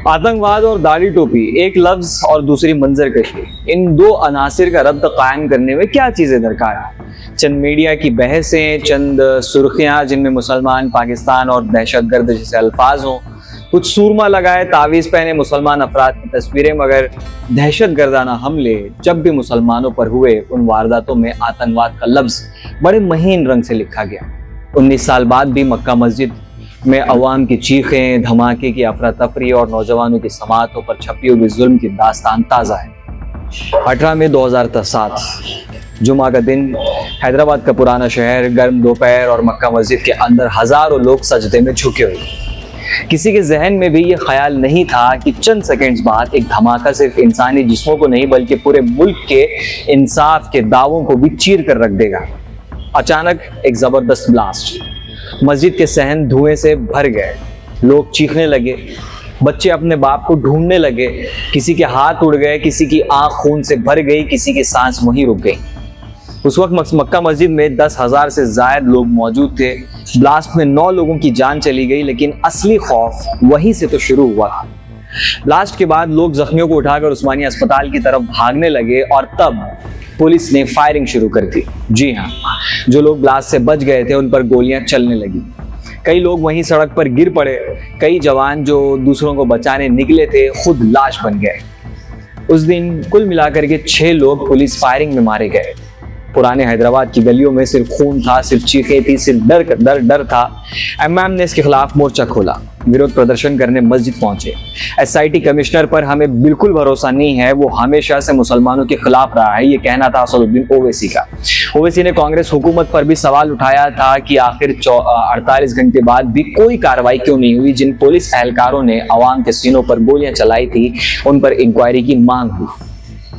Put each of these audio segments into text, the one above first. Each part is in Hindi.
आतंकवाद और दाढ़ी टोपी, एक लफ्ज और दूसरी मंजर कशी, इन दो अनासिर का रब्त कायम करने में क्या चीजें दरकार है? चंद मीडिया की बहसें, चंद सुर्खियां जिनमें मुसलमान, पाकिस्तान और दहशतगर्द जैसे अल्फाज हों, कुछ सूरमा लगाए तावीज़ पहने मुसलमान अफराद की तस्वीरें, मगर दहशतगर्दाना हमले जब भी मुसलमानों पर हुए उन वारदातों में आतंकवाद का लफ्ज बड़े महीन रंग से लिखा गया। 19 साल बाद भी मक्का मस्जिद में अवाम की चीखें, धमाके की अफरा तफरी और नौजवानों की समातों पर छपी हुई जुल्म की दास्तान ताज़ा है। 18 मई 2007 जुमा का दिन, हैदराबाद का पुराना शहर, गर्म दोपहर और मक्का मस्जिद के अंदर हजारों लोग सजदे में झुके हुए। किसी के जहन में भी ये ख्याल नहीं था कि चंद सेकंड्स बाद एक धमाका सिर्फ इंसानी जिस्मों को नहीं बल्कि पूरे मुल्क के इंसाफ के दावों को भी चीर कर रख देगा। अचानक एक जबरदस्त ब्लास्ट, मस्जिद के सहन धुएं से भर गए, लोग चीखने लगे, बच्चे अपने बाप को ढूंढने लगे, किसी के हाथ उड़ गए, किसी की आंख खून से भर गई, किसी की सांस वहीं रुक गई। उस वक्त मक्का मस्जिद में 10,000 से ज्यादा लोग मौजूद थे। ब्लास्ट में 9 लोगों की जान चली गई, लेकिन असली खौफ वहीं से तो शुरू हुआ। ब्लास्ट के बाद लोग जख्मियों को उठाकर उस्मानिया अस्पताल की तरफ भागने लगे और तब पुलिस ने फायरिंग शुरू कर दी। जी हाँ, जो लोग ब्लास्ट से बच गए थे उन पर गोलियां चलने लगी। कई लोग वहीं सड़क पर गिर पड़े, कई जवान जो दूसरों को बचाने निकले थे खुद लाश बन गए। उस दिन कुल मिलाकर के 6 लोग पुलिस फायरिंग में मारे गए। पुराने हैदराबाद की गलियों में सिर्फ खून था, सिर्फ चीखें थी, सिर्फ डर था। एमएम ने इसके खिलाफ मोर्चा खोला, विरोध प्रदर्शन करने मस्जिद पहुंचे। एसआईटी कमिश्नर पर हमें बिल्कुल भरोसा नहीं है, वो हमेशा से मुसलमानों के खिलाफ रहा है, ये कहना था असदुद्दीन ओवैसी का। ओवैसी ने कांग्रेस हुकूमत पर भी सवाल उठाया था कि आखिर 48 घंटे बाद भी कोई कार्रवाई क्यों नहीं हुई। जिन पुलिस एहलकारों ने अवाम के सीनों पर गोलियां चलाई थी उन पर इंक्वायरी की मांग हुई।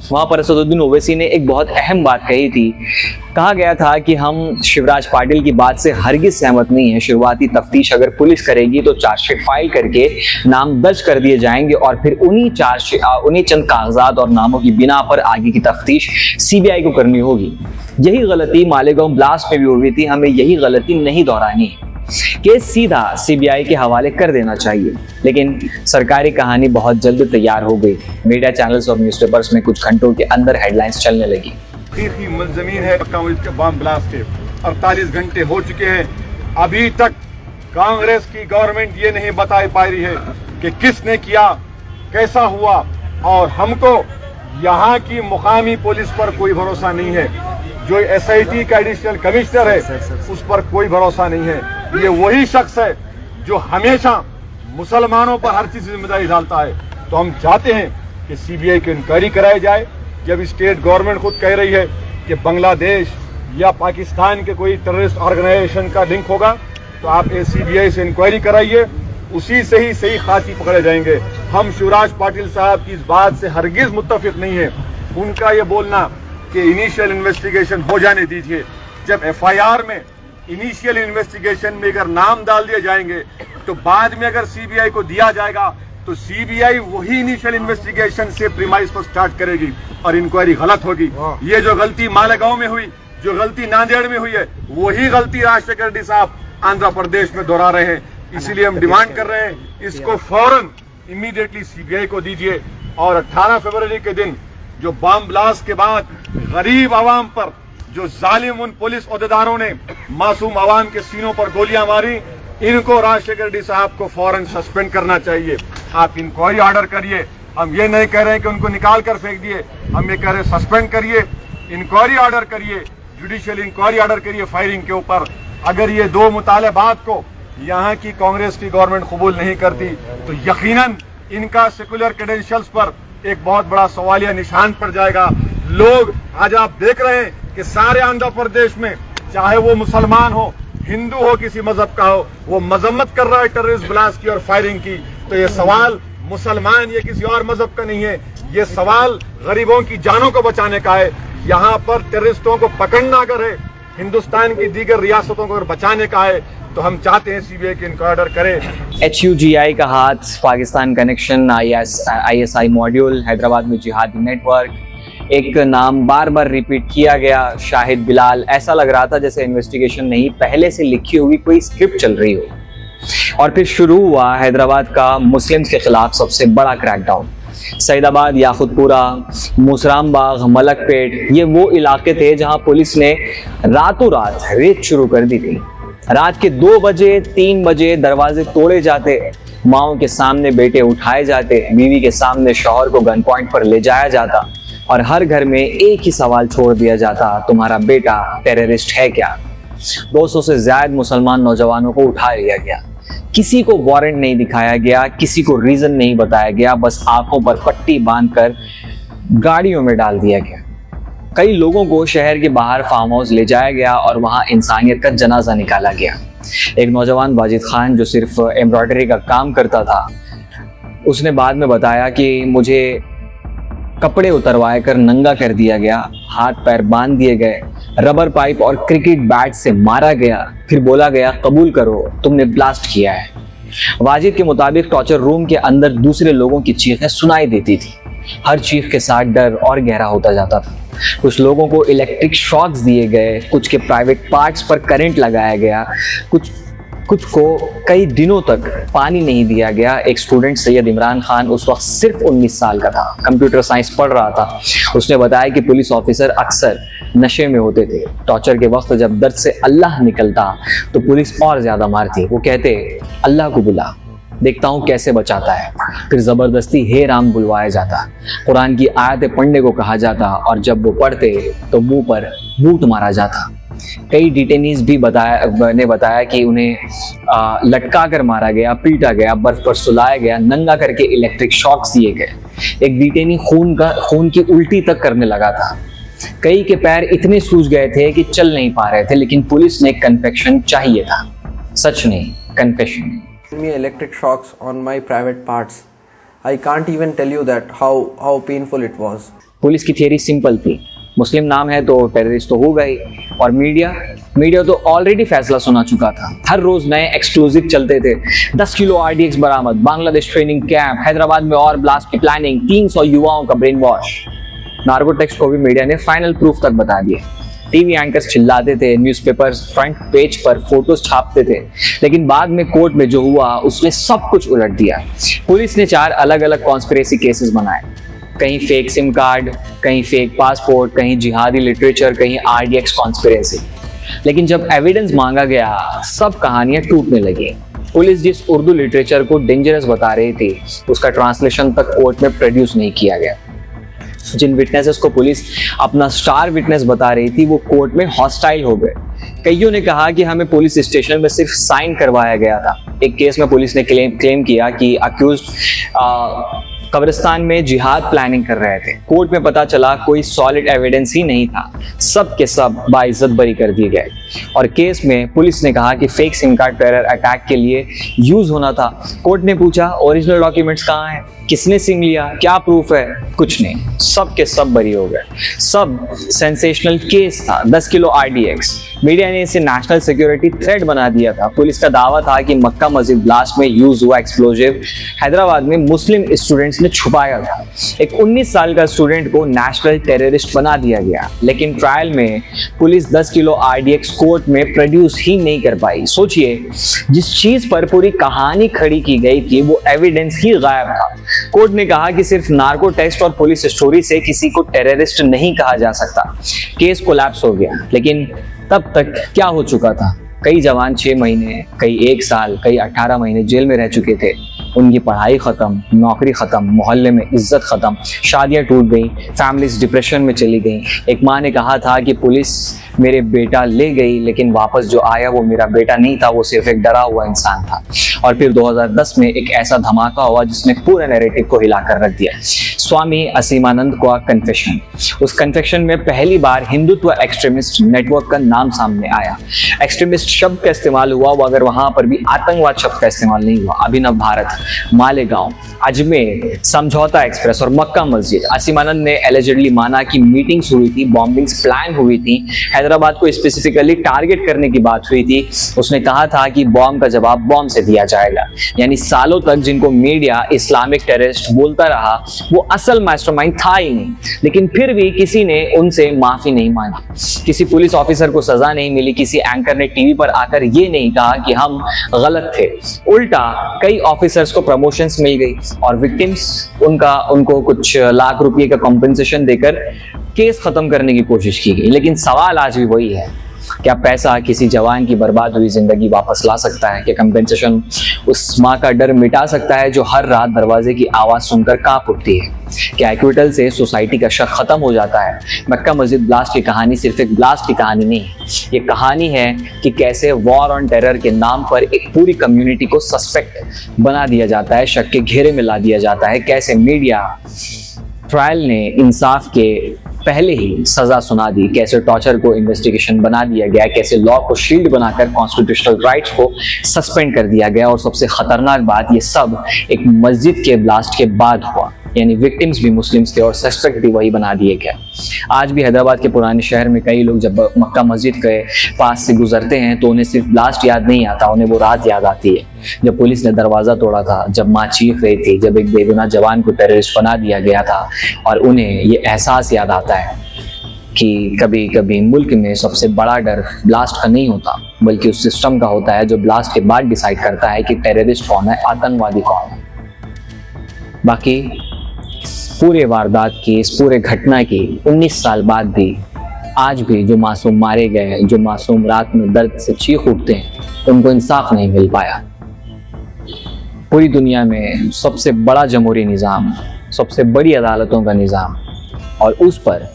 वहां पर असदुद्दीन ओवैसी ने एक बहुत अहम बात कही थी। कहा गया था कि हम शिवराज पाटिल की बात से हरगिज सहमत नहीं है। शुरुआती तफ्तीश अगर पुलिस करेगी तो चार्जशीट फाइल करके नाम दर्ज कर दिए जाएंगे और फिर उन्हीं चंद कागजात और नामों की बिना पर आगे की तफ्तीश सीबीआई को करनी होगी। यही गलती मालेगांव ब्लास्ट में भी हुई थी, हमें यही गलती नहीं दोहरानी है। केस सीधा सीबीआई के हवाले कर देना चाहिए। लेकिन सरकारी कहानी बहुत जल्द तैयार हो गई। मीडिया चैनल्स और न्यूज़पेपर्स में कुछ घंटों के अंदर हेडलाइंस चलने लगी। मुलजमीन है मक्का मस्जिद के बम ब्लास्ट के 48 घंटे हो चुके हैं, अभी तक कांग्रेस की गवर्नमेंट ये नहीं बता पा रही है कि किसने किया, कैसा हुआ। और हमको यहाँ की मुकामी पुलिस पर कोई भरोसा नहीं है। जो एसआईटी का एडिशनल कमिश्नर है उस पर कोई भरोसा नहीं है। ये वही शख्स है जो हमेशा मुसलमानों पर हर चीज जिम्मेदारी डालता है। तो हम चाहते हैं कि सीबीआई की इंक्वायरी कराई जाए। जब स्टेट गवर्नमेंट खुद कह रही है कि बांग्लादेश या पाकिस्तान के कोई टेररिस्ट ऑर्गेनाइजेशन का लिंक होगा तो आप सीबीआई से इंक्वायरी कराइए, उसी से ही सही खाती पकड़े जाएंगे। हम शिवराज पाटिल साहब की इस बात से हरगिज मुत्तफिक नहीं है। उनका ये बोलना कि इनिशियल इन्वेस्टिगेशन हो जाने दीजिए, जब एफआईआर में इनिशियल इन्वेस्टिगेशन में अगर नाम डाल दिए जाएंगे तो बाद में अगर सीबीआई को दिया जाएगा तो सीबीआई वही इनिशियल इन्वेस्टिगेशन से प्रीमाइस पर स्टार्ट करेगी और इंक्वायरी गलत होगी। ये जो गलती मालेगांव में हुई, जो गलती नांदेड़ में हुई है, वही गलती राजशेखर रेड्डी साहब आंध्र प्रदेश में दोहरा रहे हैं। इसीलिए हम डिमांड कर रहे हैं इसको फौरन इमीडिएटली सीबीआई को दीजिए। और 18 फरवरी के दिन जो बम ब्लास्ट के बाद गरीब आवाम पर जो जालिम उन पुलिस ओहदेदारों ने मासूम आवाम के सीनों पर गोलियां मारी, इनको राजशेखर रेड्डी साहब को फौरन सस्पेंड करना चाहिए। आप इंक्वायरी ऑर्डर करिए। हम ये नहीं कह रहे हैं कि उनको निकाल कर फेंक दिए, हम ये कह रहे हैं सस्पेंड करिए, इंक्वायरी ऑर्डर करिए, जुडिशियल इंक्वायरी ऑर्डर करिए फायरिंग के ऊपर। अगर ये 2 मुतालबात को यहाँ की कांग्रेस की गवर्नमेंट कबूल नहीं करती तो यकीनन इनका सेकुलर क्रेडेंशियल्स पर एक बहुत बड़ा सवालिया निशान पड़ जाएगा। लोग आज आप देख रहे हैं कि सारे आंध्र प्रदेश में चाहे वो मुसलमान हो, हिंदू हो, किसी मजहब का हो, वो मजम्मत कर रहा है टेररिस्ट ब्लास्ट की और फायरिंग की। तो ये सवाल मुसलमान या किसी और मजहब का नहीं है, ये सवाल गरीबों की जानों को बचाने का है। यहाँ पर टेररिस्टों को पकड़ना अगर है, हिंदुस्तान की दीगर रियासतों को अगर बचाने का है तो हम चाहते हैं सीबीआई की इंक्वायरी ऑर्डर करें। HUGI का हाथ, Pakistan connection, ISI module, Hyderabad में जिहादी नेटवर्क, एक नाम बार बार रिपीट किया गया, शाहिद बिलाल। ऐसा लग रहा था जैसे इन्वेस्टिगेशन नहीं, पहले से लिखी हुई कोई स्क्रिप्ट चल रही हो। और फिर शुरू हुआ हैदराबाद का मुस्लिम्स के खिलाफ सबसे बड़ा क्रैकडाउन। सईदाबाद, याकुतपुरा, मुसरामबाग, मलकपेट, ये वो इलाके थे जहां पुलिस ने रातों रात रेड शुरू कर दी थी। रात के 2 बजे 3 बजे दरवाजे तोड़े जाते, माओ के सामने बेटे उठाए जाते, बीवी के सामने शौहर को गन पॉइंट पर ले जाया जाता और हर घर में एक ही सवाल छोड़ दिया जाता, तुम्हारा बेटा टेररिस्ट है क्या? 200 से ज्यादा मुसलमान नौजवानों को उठा लिया गया। किसी को वारंट नहीं दिखाया गया, किसी को रीजन नहीं बताया गया, बस आंखों पर पट्टी बांधकर गाड़ियों में डाल दिया गया। कई लोगों को शहर के बाहर फार्म हाउस ले जाया गया और वहां इंसानियत का जनाजा निकाला गया। एक नौजवान वाजिद खान जो सिर्फ एम्ब्रॉयडरी का काम करता था, उसने बाद में बताया कि मुझे कपड़े उतरवाए कर नंगा कर दिया गया, हाथ पैर बांध दिए गए, रबर पाइप और क्रिकेट बैट से मारा गया, फिर बोला गया कबूल करो तुमने ब्लास्ट किया है। वाजिद के मुताबिक टॉर्चर रूम के अंदर दूसरे लोगों की चीखें सुनाई देती थी। हर चीख के साथ डर और गहरा होता जाता था। कुछ लोगों को इलेक्ट्रिक शॉक्स दिए गए, कुछ के प्राइवेट पार्ट्स पर करंट लगाया गया, कुछ को कई दिनों तक पानी नहीं दिया गया। एक स्टूडेंट सैयद इमरान खान उस वक्त सिर्फ 19 साल का था, कंप्यूटर साइंस पढ़ रहा था। उसने बताया कि पुलिस ऑफिसर अक्सर नशे में होते थे। टॉर्चर के वक्त जब दर्द से अल्लाह निकलता तो पुलिस और ज्यादा मारती। वो कहते अल्लाह को बुला, देखता हूँ कैसे बचाता है। फिर जबरदस्ती हे राम बुलवाया जाता, कुरान की आयतें पढ़ने को कहा जाता और जब वो पढ़ते तो मुंह पर बूट मारा जाता। कई डिटेनीज भी बताया कि उन्हें लटका कर मारा गया, पीटा गया, बर्फ पर सुलाया गया, नंगा करके इलेक्ट्रिक शॉक्स दिए गए। एक डिटेनी खून की उल्टी तक करने लगा था। कई के पैर इतने सूज गए थे कि चल नहीं पा रहे थे, लेकिन पुलिस ने कन्फेक्शन चाहिए था, सच नहीं confession. Me electric shocks on my private parts. I can't even tell you that how painful it was. Police की थियरी सिंपल थी, मुस्लिम नाम है तो टेररिस्ट तो होगा ही। और मीडिया तो ऑलरेडी फैसला सुना चुका था। हर रोज नए एक्सक्लूसिव चलते थे। 10 किलो RDX बरामद, बांग्लादेश ट्रेनिंग कैंप, हैदराबाद में और ब्लास्ट की प्लानिंग, 300 युवाओं का ब्रेन वॉश। नार्को टेक्स्ट को भी मीडिया ने फाइनल प्रूफ तक बता दिया। टीवी एंकर्स चिल्लाते थे, न्यूज़पेपर्स फ्रंट पेज पर फोटोज छापते थे, लेकिन बाद में कोर्ट में जो हुआ उसने सब कुछ उलट दिया। पुलिस ने 4 अलग अलग कॉन्स्पिरेसी केसेस बनाए, कहीं फेक सिम कार्ड, कहीं फेक पासपोर्ट, कहीं जिहादी लिटरेचर, कहीं RDX कॉन्स्पिरेसी। लेकिन जब एविडेंस मांगा गया सब कहानियां टूटने लगी। पुलिस जिस उर्दू लिटरेचर को डेंजरस बता रही थी उसका ट्रांसलेशन तक कोर्ट में प्रोड्यूस नहीं किया गया। जिन विटनेसेस को पुलिस अपना स्टार विटनेस बता रही थी वो कोर्ट में हॉस्टाइल हो गए। कईयों ने कहा कि हमें पुलिस स्टेशन में सिर्फ साइन करवाया गया था। एक केस में पुलिस ने क्लेम किया कि अक्यूज्ड कब्रिस्तान में जिहाद प्लानिंग कर रहे थे। कोर्ट में पता चला कोई सॉलिड एविडेंस ही नहीं था, सब के सब बाइज्जत बरी कर दिए गए। और केस में पुलिस ने कहा कि fake SIM card terror attack के लिए यूज होना था। कोर्ट ने पूछा ओरिजिनल डॉक्यूमेंट्स कहाँ हैं, किसने सिम लिया, क्या प्रूफ है? कुछ नहीं, सब के सब बरी हो गए। सब सेंसेशनल केस था, 10 किलो RDX। मीडिया ने इसे नेशनल सिक्योरिटी थ्रेट बना दिया था। पुलिस का दावा था कि मक्का मस्जिद ब्लास्ट में यूज हुआ एक्सप्लोजिव हैदराबाद में मुस्लिम स्टूडेंट्स ने छुपाया था। एक 19 साल का स्टूडेंट को नेशनल टेररिस्ट बना दिया गया, लेकिन ट्रायल में पुलिस 10 किलो RDX कोर्ट में प्रोड्यूस ही नहीं कर पाई। सोचिए, जिस चीज पर पूरी कहानी खड़ी की गई थी वो एविडेंस ही गायब था। कोर्ट ने कहा कि सिर्फ नार्को टेस्ट और पुलिस स्टोरी से किसी को टेररिस्ट नहीं कहा जा सकता। केस कोलैप्स हो गया, लेकिन तब तक क्या हो चुका था? कई जवान 6 महीने, कई 1 साल, कई 18 महीने जेल में रह चुके थे। उनकी पढ़ाई खत्म, नौकरी खत्म, मोहल्ले में इज्जत खत्म, शादियां टूट गई, फैमिलीज डिप्रेशन में चली गई। एक माँ ने कहा था कि पुलिस मेरे बेटा ले गई, लेकिन वापस जो आया वो मेरा बेटा नहीं था, वो सिर्फ एक डरा हुआ इंसान था। और फिर 2010 में एक ऐसा धमाका हुआ जिसने पूरे नैरेटिव को हिलाकर रख दिया। स्वामी असीमानंद का कन्फेशन। उस कन्फेशन में पहली बार हिंदुत्व एक्सट्रीमिस्ट नेटवर्क का नाम सामने आया। एक्सट्रीमिस्ट शब्द का इस्तेमाल हुआ, वो अगर वहां पर भी आतंकवाद शब्द का इस्तेमाल नहीं हुआ। अभिनव भारत, मालेगांव, अजमेर, समझौता एक्सप्रेस और मक्का मस्जिद। असीमानंद ने एलिजिडली माना कि मीटिंग्स हुई थी, बॉम्बिंग्स प्लान हुई थी, हैदराबाद को स्पेसिफिकली टारगेट करने की बात हुई थी। उसने कहा था कि बॉम्ब का जवाब बॉम्ब से दिया जाएगा। यानी सालों तक जिनको मीडिया इस्लामिक टेररिस्ट बोलता रहा वो असल मास्टरमाइंड था ही नहीं, लेकिन फिर भी किसी ने उनसे माफी नहीं मांगी, किसी पुलिस ऑफिसर को सजा नहीं मिली, किसी एंकर ने टीवी पर आकर ये नहीं कहा कि हम गलत थे। उल्टा कई ऑफिसर्स को प्रमोशंस मिल गई और विक्टिम्स उनको कुछ लाख रुपए का कॉम्पेंसेशन देकर केस खत्म करने की कोशिश की गई। लेकिन सवाल आज भी वही है, क्या पैसा किसी जवान की बर्बाद हुई जिंदगी वापस ला सकता है? क्या कंपेंसेशन उस माँ का डर मिटा सकता है जो हर रात दरवाजे की आवाज सुनकर कांप उठती है? क्या एक्विटल से सोसाइटी का शक खत्म हो जाता है? मक्का मस्जिद ब्लास्ट की कहानी सिर्फ एक ब्लास्ट की कहानी नहीं, ये कहानी है कि कैसे वॉर ऑन टेरर के नाम पर एक पूरी कम्युनिटी को सस्पेक्ट बना दिया जाता है, शक के घेरे में ला दिया जाता है, कैसे मीडिया ट्रायल ने इंसाफ के पहले ही सजा सुना दी, कैसे टॉर्चर को इन्वेस्टिगेशन बना दिया गया, कैसे लॉ को शील्ड बनाकर कॉन्स्टिट्यूशनल राइट्स को सस्पेंड कर दिया गया। और सबसे खतरनाक बात, ये सब एक मस्जिद के ब्लास्ट के बाद हुआ, यानी विक्टिम्स भी मुस्लिम्स थे और सस्पेक्ट भी वही बना दिए गए। आज भी हैदराबाद के पुराने शहर में कई लोग जब मक्का मस्जिद के पास से गुजरते हैं तो उन्हें सिर्फ ब्लास्ट याद नहीं आता, उन्हें वो रात याद आती है जब पुलिस ने दरवाज़ा तोड़ा था, जब माँ चीख रही थी, जब एक बेगुनाह जवान को टेररिस्ट बना दिया गया था। और उन्हें ये एहसास याद आता है कि कभी कभी मुल्क में सबसे बड़ा डर ब्लास्ट का नहीं होता, बल्कि उस सिस्टम का होता है जो ब्लास्ट के बाद डिसाइड करता है कि टेररिस्ट कौन है, आतंकवादी कौन है। बाकी पूरे वारदात की, इस पूरे घटना की 19 साल बाद भी आज भी जो मासूम मारे गए, जो मासूम रात में दर्द से चीख उठते हैं, उनको इंसाफ नहीं मिल पाया। पूरी दुनिया में सबसे बड़ा जमहूरी निज़ाम, सबसे बड़ी अदालतों का निज़ाम, और उस पर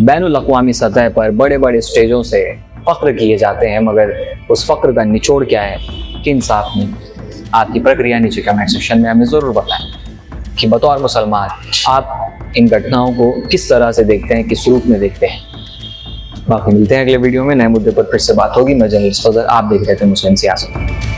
बैनुल अक़वामी सतह पर बड़े बड़े स्टेजों से फ़ख्र किए जाते हैं, मगर उस फ़ख्र का निचोड़ क्या है कि इंसाफ नहीं। आपकी प्रक्रिया नीचे कमेंट सेक्शन में हमें ज़रूर बताएं कि बतौर मुसलमान आप इन घटनाओं को किस तरह से देखते हैं, किस रूप में देखते हैं। बाकी मिलते हैं अगले वीडियो में, नए मुद्दे पर फिर से बात होगी। मैं जर्नलिस्ट फजल, आप देख रहे थे मुस्लिम सियासत।